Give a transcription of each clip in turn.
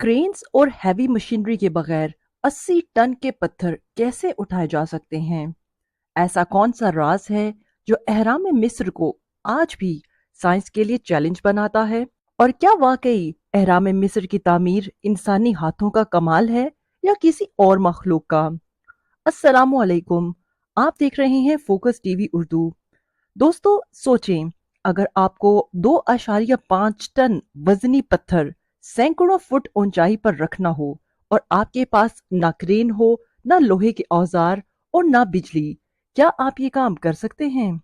Cranes और heavy machinery के बगैर 80 टन के पत्थर कैसे उठाए जा सकते हैं? ऐसा कौन सा राज है जो अहराम मिस्र को आज भी साइंस के लिए चैलेंज बनाता है? और क्या वाकई अहराम मिस्र की तामीर इंसानी हाथों का कमाल है या किसी और मखलूक का? अस्सलामु अलैकुम। आप देख रहे हैं फोकस टीवी उर्दू। दोस्तों सोचें, अगर आपको 2.5 टन वजनी पत्थर सैकड़ों फुट ऊंचाई पर रखना हो और आपके पास ना क्रेन हो, ना लोहे के औजार और ना बिजली, क्या आप ये काम कर सकते हैं?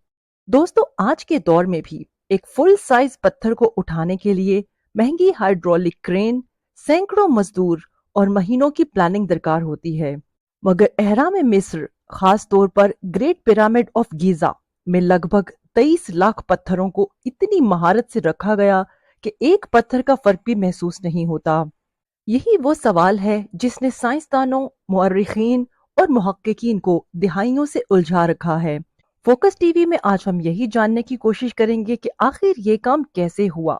दोस्तों आज के दौर में भी एक फुल साइज पत्थर को उठाने के लिए महंगी हाइड्रोलिक क्रेन, सैकड़ों मजदूर और महीनों की प्लानिंग दरकार होती है। मगर अहराम मिस्र, खास तौर पर ग्रेट पिरामिड ऑफ गीजा में लगभग 23 लाख पत्थरों को इतनी महारत से रखा गया कि एक पत्थर का फर्क भी महसूस नहीं होता। यही वो सवाल है जिसने साइंसदानों, मुअर्रिखीन और मुहक्किकीन को दिहाइयों से उलझा रखा है। फोकस टीवी में आज हम यही जानने की कोशिश करेंगे कि आखिर ये काम कैसे हुआ।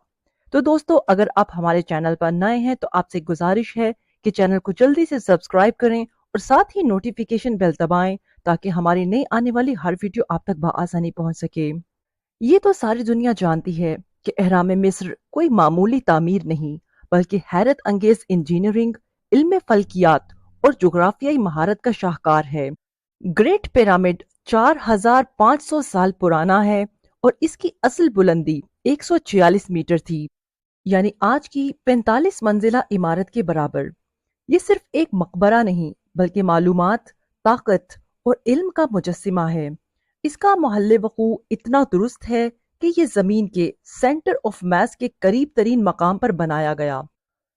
तो दोस्तों अगर आप हमारे चैनल पर नए हैं तो आपसे गुजारिश है कि चैनल को जल्दी से सब्सक्राइब करें और साथ ही नोटिफिकेशन बेल दबाएं ताकि हमारी नई आने वाली हर वीडियो आप तक बआसानी पहुंच सके। ये तो सारी दुनिया जानती है कि अहराम मिस्र कोई मामूली तामीर नहीं, बल्कि हैरत अंगेज इंजीनियरिंग, इल्म फल्कियात और जुग्राफियाई महारत का शाहकार है। ग्रेट पिरामिड 4500 साल पुराना है और इसकी असल बुलंदी 146 मीटर थी, यानी आज की 45 मंजिला इमारत के बराबर। ये सिर्फ एक मकबरा नहीं बल्कि मालूमात, ताकत और इल्म का मुजस्सिमा है। इसका मोहल्ले वकू इतना दुरुस्त है कि ये जमीन के सेंटर ऑफ मास के करीब तरीन मकाम पर बनाया गया।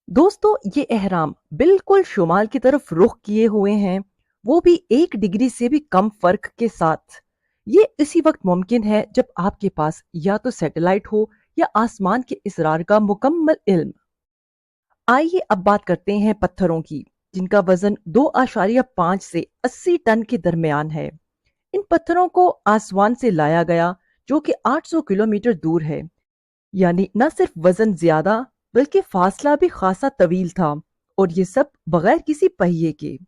दोस्तों ये एहराम बिल्कुल शुमाल की तरफ रुख किए हुए हैं, वो भी 1 डिग्री से भी कम फर्क के साथ। ये इसी वक्त मुमकिन है जब आपके पास या तो सैटेलाइट हो या आसमान के इसरार का मुकम्मल इल्म। आइए अब बात करते हैं पत्थरों की, जिनका वजन 2.5 से 80 टन के दरमियान है। इन पत्थरों को आसमान से लाया गया, जो कि 800 किलोमीटर दूर है। यानी न सिर्फ वजन ज्यादा बल्कि फासला भी खासा तवील था, और ये सब बगैर किसी पहिए के।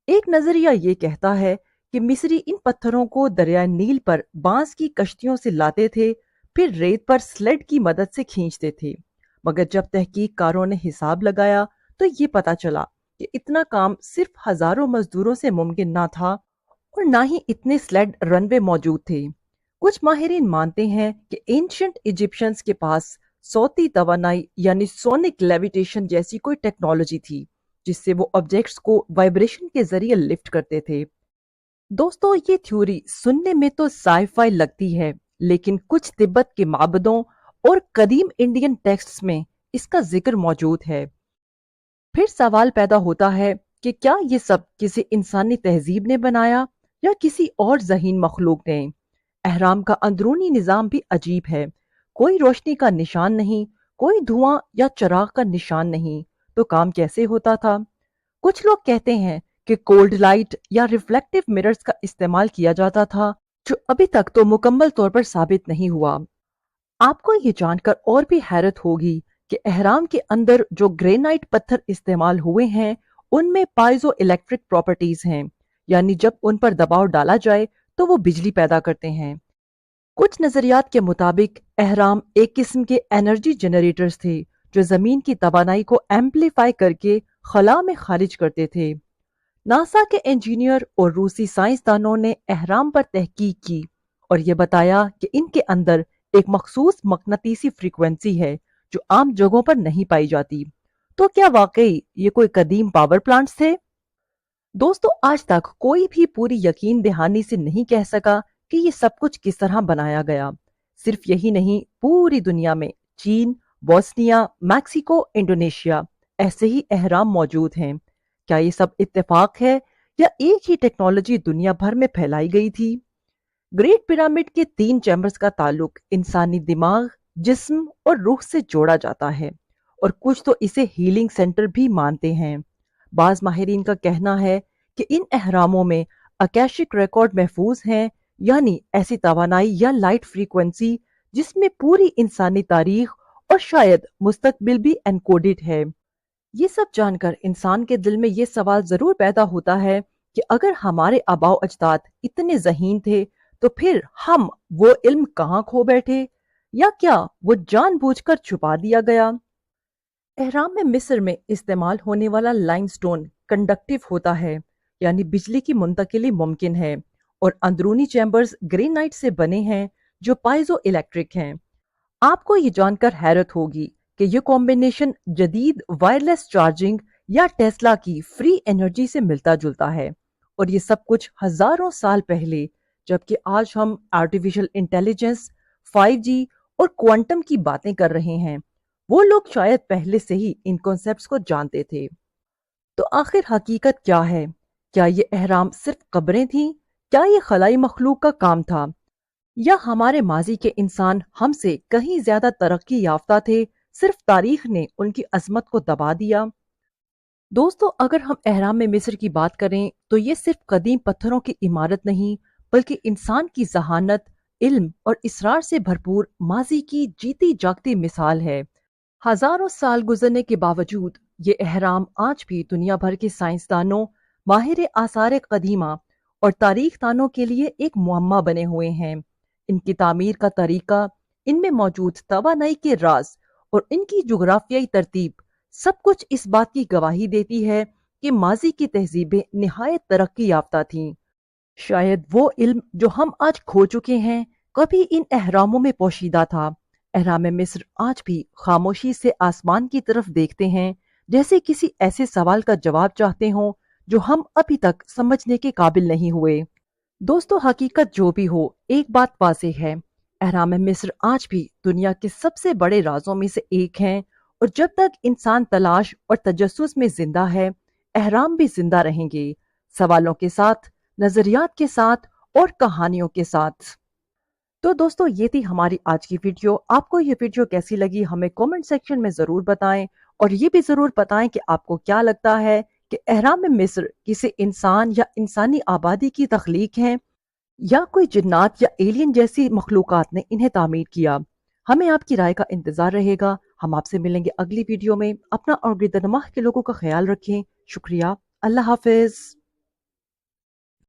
एक नजरिया ये कहता है कि मिस्री इन पत्थरों को दरिया नील पर बांस की कश्तियों से लाते थे, फिर रेत पर स्लेड की मदद से खींचते थे। मगर जब तहकीककारों ने हिसाब लगाया तो ये पता चला कि इतना काम सिर्फ हजारों मजदूरों से मुमकिन ना था, और ना ही इतने स्लेड रनवे मौजूद थे। कुछ माहिरीन मानते हैं कि एंशिएंट इजिप्शियंस के पास सौती तवानाई यानी सोनिक लेविटेशन जैसी कोई टेक्नोलॉजी थी, जिससे वो ऑब्जेक्ट्स को वाइब्रेशन के जरिए लिफ्ट करते थे। दोस्तों ये थ्योरी सुनने में तो साइफाई लगती है, लेकिन कुछ तिब्बत के माबदों और कदीम इंडियन टेक्स्ट्स में इसका जिक्र मौजूद है। फिर सवाल पैदा होता है कि क्या ये सब किसी इंसानी तहजीब ने बनाया या किसी और ज़हीन मखलूक ने। अहराम का अंदरूनी निज़ाम भी अजीब है। कोई रोशनी का निशान नहीं, कोई धुआं या चिराग का निशान नहीं। तो काम कैसे होता था? कुछ लोग कहते हैं कि कोल्ड लाइट या रिफ्लेक्टिव मिरर्स का इस्तेमाल किया जाता था, जो अभी तक तो मुकम्मल तौर पर साबित नहीं हुआ। आपको ये जानकर और भी हैरत होगी कि अहराम के अंदर जो ग्रेनाइट पत्थर इस्तेमाल हुए हैं, उनमें पाइजो इलेक्ट्रिक प्रॉपर्टीज हैं, यानी जब उन पर दबाव डाला जाए तो वो बिजली पैदा करते हैं। कुछ नजरियात के मुताबिक अहराम एक किस्म के एनर्जी जनरेटर्स थे, जो जमीन की तवानाई को एम्पलीफाई करके खला में खारिज करते थे। नासा के इंजीनियर और रूसी साइंसदानों ने अहराम पर तहकीक की और ये बताया कि इनके अंदर एक मखसूस मकनातीसी फ्रीक्वेंसी है जो आम जगहों पर नहीं पाई जाती। तो क्या वाकई ये कोई कदीम पावर प्लांट्स थे? दोस्तों आज तक कोई भी पूरी यकीन दहानी से नहीं कह सका कि ये सब कुछ किस तरह बनाया गया। सिर्फ यही नहीं, पूरी दुनिया में चीन, बोस्निया, मैक्सिको, इंडोनेशिया ऐसे ही अहराम मौजूद हैं। क्या ये सब इत्तेफाक है या एक ही टेक्नोलॉजी दुनिया भर में फैलाई गई थी? ग्रेट पिरामिड के 3 चैम्बर्स का ताल्लुक इंसानी दिमाग, जिस्म और रूह से जोड़ा जाता है, और कुछ तो इसे हीलिंग सेंटर भी मानते हैं। बाज माहिरीन का कहना है कि इन अहरामों में अकैशिक रिकॉर्ड महफूज हैं, यानी ऐसी तवानाई या लाइट फ्रीक्वेंसी जिसमें पूरी इंसानी तारीख और शायद मुस्तकबिल भी एनकोडेड है। یہ سب جانکر انسان کے دل میں یہ سوال ضرور پیدا ہوتا ہے کہ اگر ہمارے آباء و اجداد اتنے ذہین تھے تو پھر ہم وہ علم کہاں کھو بیٹھے، یا کیا وہ جان بوجھ کر چھپا دیا گیا؟ اہرام میں مصر میں استعمال ہونے والا لائم سٹون کنڈکٹیو ہوتا ہے، یعنی بجلی کی منتقلی ممکن ہے، اور اندرونی چیمبرز گرینائٹ سے بنے ہیں جو پائزو الیکٹرک ہیں۔ آپ کو یہ جان کر حیرت ہوگی کہ یہ کمبینیشن جدید وائرلیس چارجنگ یا ٹیسلا کی فری انرجی سے ملتا جلتا ہے، اور یہ سب کچھ ہزاروں سال پہلے، جبکہ آج ہم آرٹیفیشل انٹیلیجنس، 5G اور کوانٹم کی باتیں کر رہے ہیں، وہ لوگ شاید پہلے سے ہی ان کانسیپٹس کو جانتے تھے۔ تو آخر حقیقت کیا ہے؟ کیا یہ اہرام صرف قبریں تھیں؟ کیا یہ خلائی مخلوق کا کام تھا؟ یا ہمارے ماضی کے انسان ہم سے کہیں زیادہ ترقی یافتہ تھے، صرف تاریخ نے ان کی عظمت کو دبا دیا؟ دوستو، اگر ہم اہرام میں مصر کی بات کریں تو یہ صرف قدیم پتھروں کی عمارت نہیں، بلکہ انسان کی ذہانت، علم اور اسرار سے بھرپور ماضی کی جیتی جاگتی مثال ہے۔ ہزاروں سال گزرنے کے باوجود یہ اہرام آج بھی دنیا بھر کے سائنسدانوں، ماہر آثار قدیمہ اور تاریخ دانوں کے لیے ایک معمہ بنے ہوئے ہیں۔ ان کی تعمیر کا طریقہ، ان میں موجود توانائی کے راز اور ان کی جغرافیائی ترتیب، سب کچھ اس بات کی گواہی دیتی ہے کہ ماضی کی تہذیبیں نہایت ترقی یافتہ تھیں۔ شاید وہ علم جو ہم آج کھو چکے ہیں کبھی ان اہراموں میں پوشیدہ تھا۔ اہرام مصر آج بھی خاموشی سے آسمان کی طرف دیکھتے ہیں، جیسے کسی ایسے سوال کا جواب چاہتے ہوں جو ہم ابھی تک سمجھنے کے قابل نہیں ہوئے۔ دوستو، حقیقت جو بھی ہو، ایک بات واضح ہے، اہرام مصر آج بھی دنیا کے سب سے بڑے رازوں میں سے ایک ہیں، اور جب تک انسان تلاش اور تجسس میں زندہ ہے، اہرام بھی زندہ رہیں گے، سوالوں کے ساتھ، نظریات کے ساتھ اور کہانیوں کے ساتھ۔ تو دوستو، یہ تھی ہماری آج کی ویڈیو۔ آپ کو یہ ویڈیو کیسی لگی ہمیں کومنٹ سیکشن میں ضرور بتائیں، اور یہ بھی ضرور بتائیں کہ آپ کو کیا لگتا ہے کہ اہرام مصر کسی انسان یا انسانی آبادی کی تخلیق ہیں، یا کوئی جنات یا ایلین جیسی مخلوقات نے انہیں تعمیر کیا؟ ہمیں آپ کی رائے کا انتظار رہے گا۔ ہم آپ سے ملیں گے اگلی ویڈیو میں۔ اپنا اور گردنماہ کے لوگوں کا خیال رکھیں۔ شکریہ۔ اللہ حافظ۔